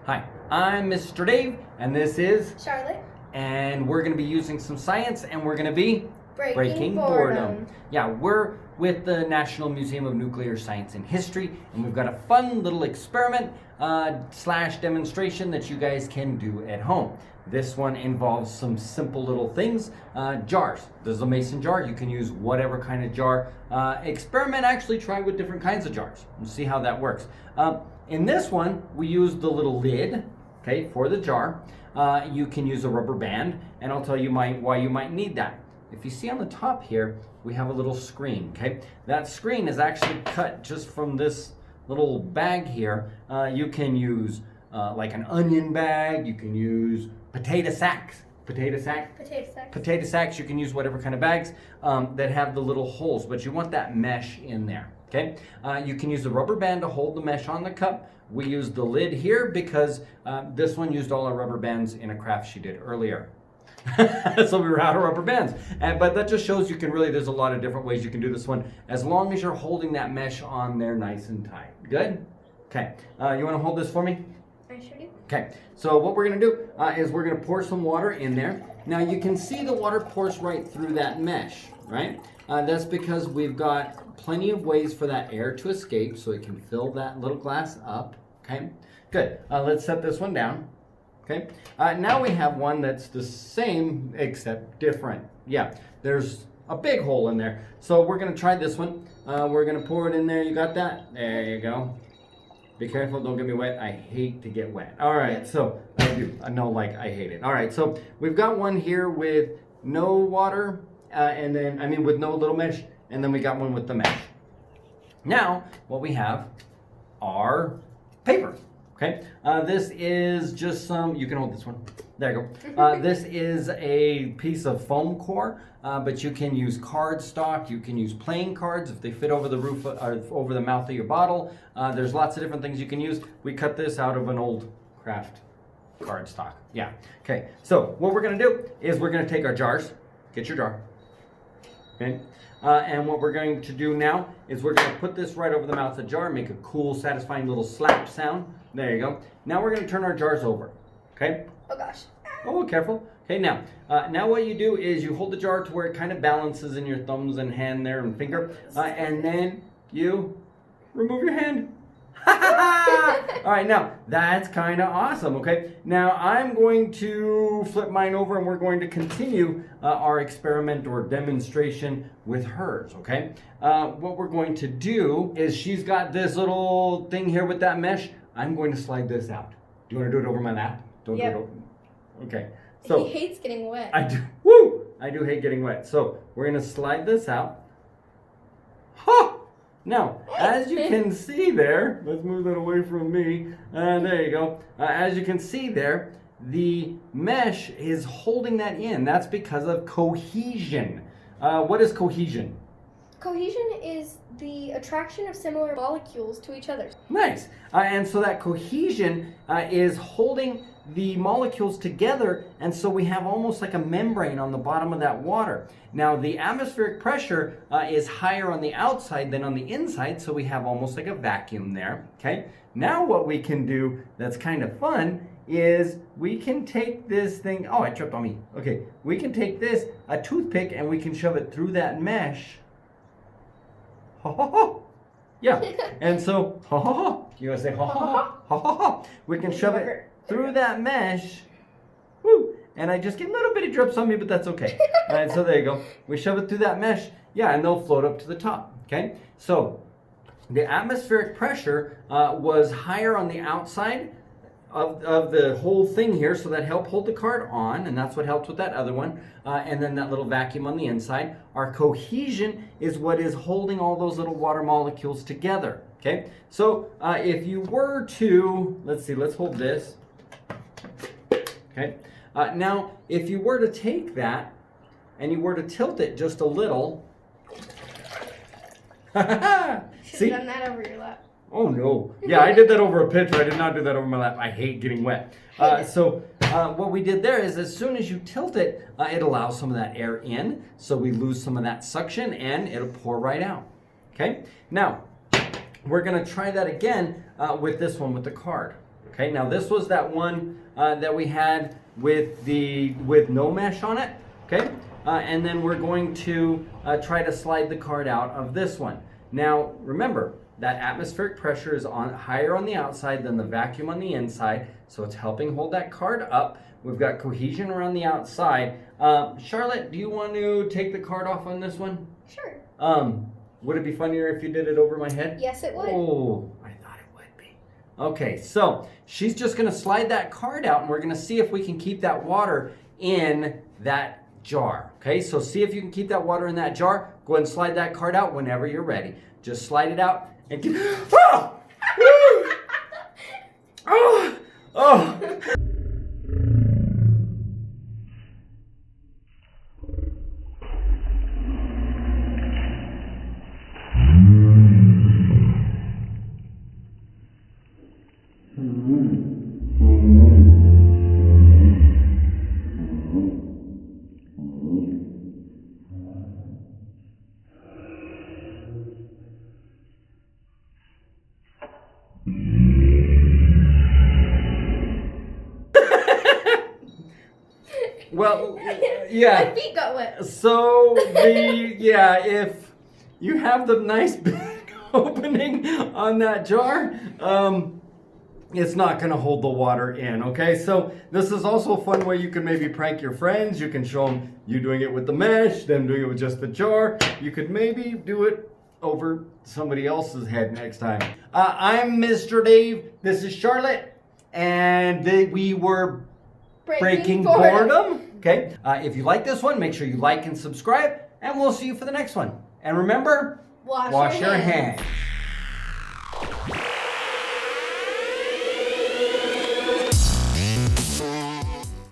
Hi, I'm Mr. Dave, and this is Charlotte. And we're going to be using some science, and we're going to be Breaking boredom. Yeah, we're with the National Museum of Nuclear Science and History, and we've got a fun little experiment slash demonstration that you guys can do at home. This one involves some simple little things. Jars. This is a mason jar. You can use whatever kind of jar. Experiment, actually try with different kinds of jars and see how that works. In this one, we use the little lid, okay, for the jar. You can use a rubber band, and I'll tell you why you might need that. If you see on the top here, we have a little screen, okay? That screen is actually cut just from this little bag here. You can use like an onion bag. You can use potato sacks. Potato sacks. You can use whatever kind of bags that have the little holes, but you want that mesh in there, okay? You can use the rubber band to hold the mesh on the cup. We used the lid here because this one used all our rubber bands in a craft she did earlier. So we were out of rubber bands. But that just shows you can really, there's a lot of different ways you can do this one, as long as you're holding that mesh on there nice and tight. Good? Okay. You want to hold this for me? I sure do. Okay. So what we're going to do is we're going to pour some water in there. Now you can see the water pours right through that mesh, right? That's because we've got plenty of ways for that air to escape, so it can fill that little glass up. Okay. Good. Let's set this one down. Okay, now we have one that's the same except different. Yeah, there's a big hole in there. So we're going to try this one. We're going to pour it in there. You got that? There you go. Be careful, don't get me wet. I hate to get wet. All right, so I do. I know, like, I hate it. All right, so we've got one here with no water, with no little mesh, and then we got one with the mesh. Now, what we have are paper. Okay, this is just some, you can hold this one. There you go. This is a piece of foam core, but you can use cardstock. You can use playing cards if they fit over the roof or over the mouth of your bottle. There's lots of different things you can use. We cut this out of an old craft cardstock. Yeah. Okay, so what we're going to do is we're going to take our jars. Get your jar. Okay. And what we're going to do now is we're going to put this right over the mouth of the jar, make a cool, satisfying little slap sound. There you go. Now we're going to turn our jars over. Okay? Oh gosh. Oh, careful. Okay, now what you do is you hold the jar to where it kind of balances in your thumbs and hand there and finger, and then you remove your hand. All right, now that's kind of awesome. Okay, now I'm going to flip mine over and we're going to continue our experiment or demonstration with hers. Okay, what we're going to do is she's got this little thing here with that mesh. I'm going to slide this out. Do you want to do it over my lap? Don't do it over. Okay. So he hates getting wet. I do. Woo! I do hate getting wet. So we're going to slide this out. Ha! Now, as you can see there, let's move that away from me. There you go. As you can see there, the mesh is holding that in. That's because of cohesion. What is cohesion? Cohesion is the attraction of similar molecules to each other. Nice. And so that cohesion is holding the molecules together, and so we have almost like a membrane on the bottom of that water. Now, the atmospheric pressure is higher on the outside than on the inside, so we have almost like a vacuum there. Okay. Now what we can do that's kind of fun is we can take this thing. Oh, it tripped on me. Okay. We can take this, a toothpick, and we can shove it through that mesh. Ha ha ha. Yeah. And so, ha ha ha. You want to say ha ha ha? Ha ha ha. We can shove it through that mesh. Woo. And I just get little bitty drips on me, but that's okay. All right, so there you go. We shove it through that mesh. Yeah, and they'll float up to the top. Okay. So the atmospheric pressure was higher on the outside of the whole thing here, so that helped hold the card on, and that's what helps with that other one. And then that little vacuum on the inside. Our cohesion is what is holding all those little water molecules together. Okay, so if you were to, let's see, let's hold this. Okay, now if you were to take that and you were to tilt it just a little, Should have done that over your lap. Oh no. Yeah, I did that over a pitcher. I did not do that over my lap. I hate getting wet. So what we did there is as soon as you tilt it, it allows some of that air in. So we lose some of that suction and it'll pour right out. Okay. Now, we're going to try that again with this one with the card. Okay, now this was that one that we had with no mesh on it. Okay, and then we're going to try to slide the card out of this one. Now remember that atmospheric pressure is higher on the outside than the vacuum on the inside, so it's helping hold that card up. We've got cohesion around the outside. Charlotte, do you want to take the card off on this one? Sure. Would it be funnier if you did it over my head? Yes, it would. Oh, I thought it would be. Okay, so she's just going to slide that card out, and we're going to see if we can keep that water in that jar. Okay, so see if you can keep that water in that jar. Go ahead and slide that card out whenever you're ready. Just slide it out and keep... Oh! Oh! Oh! Well, yeah. My feet got wet. So if you have the nice big opening on that jar, it's not going to hold the water in. Okay, so this is also a fun way you can maybe prank your friends. You can show them you doing it with the mesh, them doing it with just the jar. You could maybe do it over somebody else's head next time. I'm Mr. Dave. This is Charlotte, and we were breaking boredom. Okay, if you like this one, make sure you like and subscribe, and we'll see you for the next one. And remember, wash your hands.